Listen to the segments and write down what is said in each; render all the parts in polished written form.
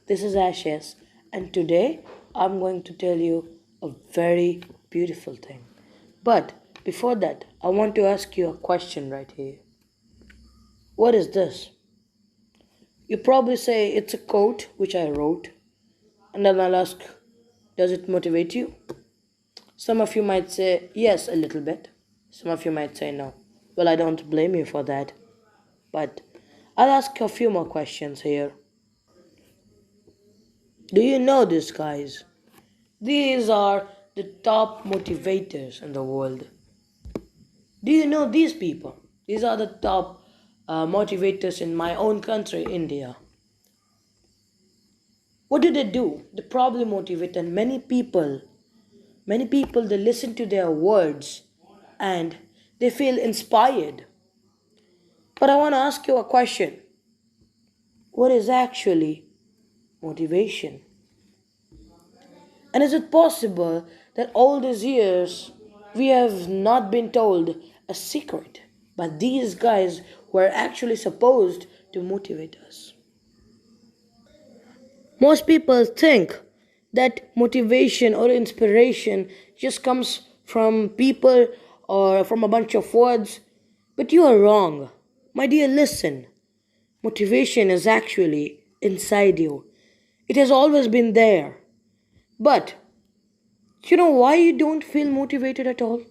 This is Ashes, and today I'm going to tell you a very beautiful thing. But before that, I want to ask you a question right here. What is this? You probably say it's a quote which I wrote, and then I'll ask, does it motivate you? Some of you might say yes, a little bit. Some of you might say no. Well, I don't blame you for that. But I'll ask a few more questions here. Do you know this, guys? These are the top motivators in the world. Do you know these people? These are the top motivators in my own country, India. What do? They probably motivate, and many people, they listen to their words and they feel inspired. But I want to ask you a question. What is actually motivation? And is it possible that all these years we have not been told a secret by these guys who are actually supposed to motivate us? Most people think that motivation or inspiration just comes from people or from a bunch of words, but you are wrong. My dear, listen. Motivation is actually inside you. It has always been there. But you know why you don't feel motivated at all?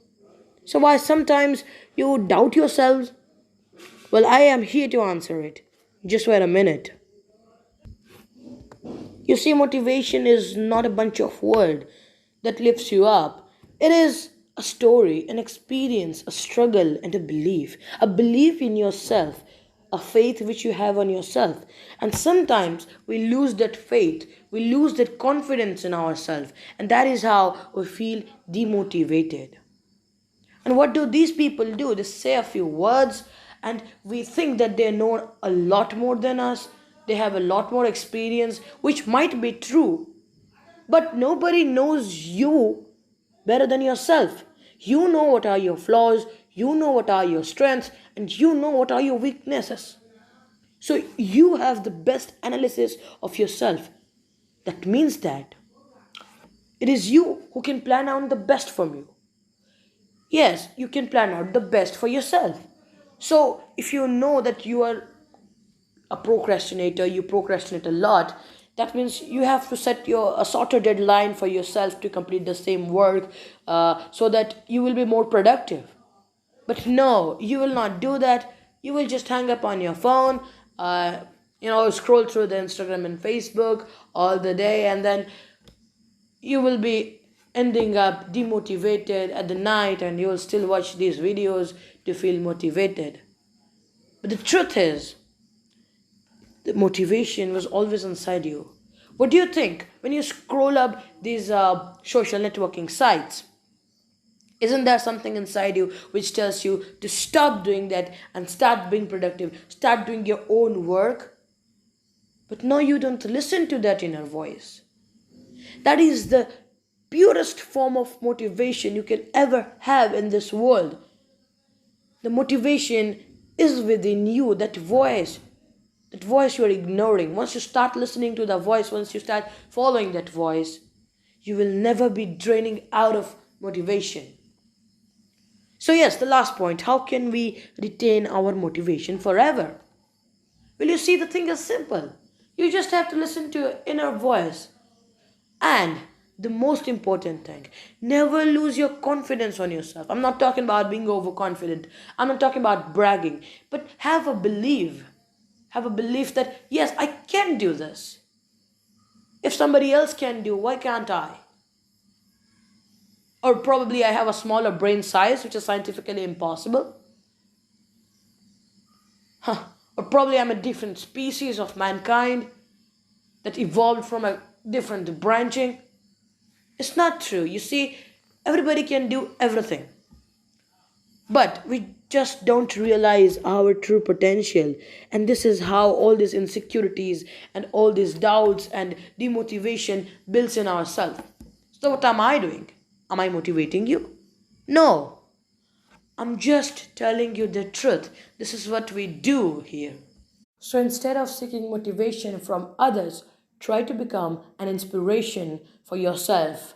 So, why sometimes you doubt yourselves? Well, I am here to answer it. Just wait a minute. You see, motivation is not a bunch of words that lifts you up. It is a story, an experience, a struggle, and a belief. A belief in yourself, a faith which you have on yourself. And sometimes we lose that faith, we lose that confidence in ourselves, and that is how we feel demotivated. And what do these people do? They say a few words, and we think that they know a lot more than us. They have a lot more experience, which might be true, but nobody knows you better than yourself. You know what are your flaws, you know what are your strengths, and you know what are your weaknesses. So you have the best analysis of yourself. That means that it is you who can plan out the best for you. Yes, you can plan out the best for yourself. So, if you know that you are a procrastinator, you procrastinate a lot, that means you have to set your a shorter deadline for yourself to complete the same work so that you will be more productive. But no, you will not do that. You will just hang up on your phone, scroll through the Instagram and Facebook all the day, and then you will be ending up demotivated at the night, and you will still watch these videos to feel motivated. But the truth is, the motivation was always inside you. What do you think when you scroll up these social networking sites? Isn't there something inside you which tells you to stop doing that and start being productive, start doing your own work? But no, you don't listen to that inner voice. That is the purest form of motivation you can ever have in this world. The motivation is within you, that voice you are ignoring. Once you start listening to the voice, once you start following that voice, you will never be draining out of motivation. So, yes, the last point, how can we retain our motivation forever? Well, you see, the thing is simple. You just have to listen to your inner voice. And the most important thing, never lose your confidence on yourself. I'm not talking about being overconfident. I'm not talking about bragging. But have a belief. Have a belief that, yes, I can do this. If somebody else can do, why can't I? Or probably I have a smaller brain size, which is scientifically impossible. Or probably I'm a different species of mankind that evolved from a different branching. It's not true. You see, everybody can do everything. But we just don't realize our true potential. And this is how all these insecurities and all these doubts and demotivation builds in ourselves. So, what am I doing? Am I motivating you? No. I'm just telling you the truth. This is what we do here. So, instead of seeking motivation from others, Try to become an inspiration for yourself.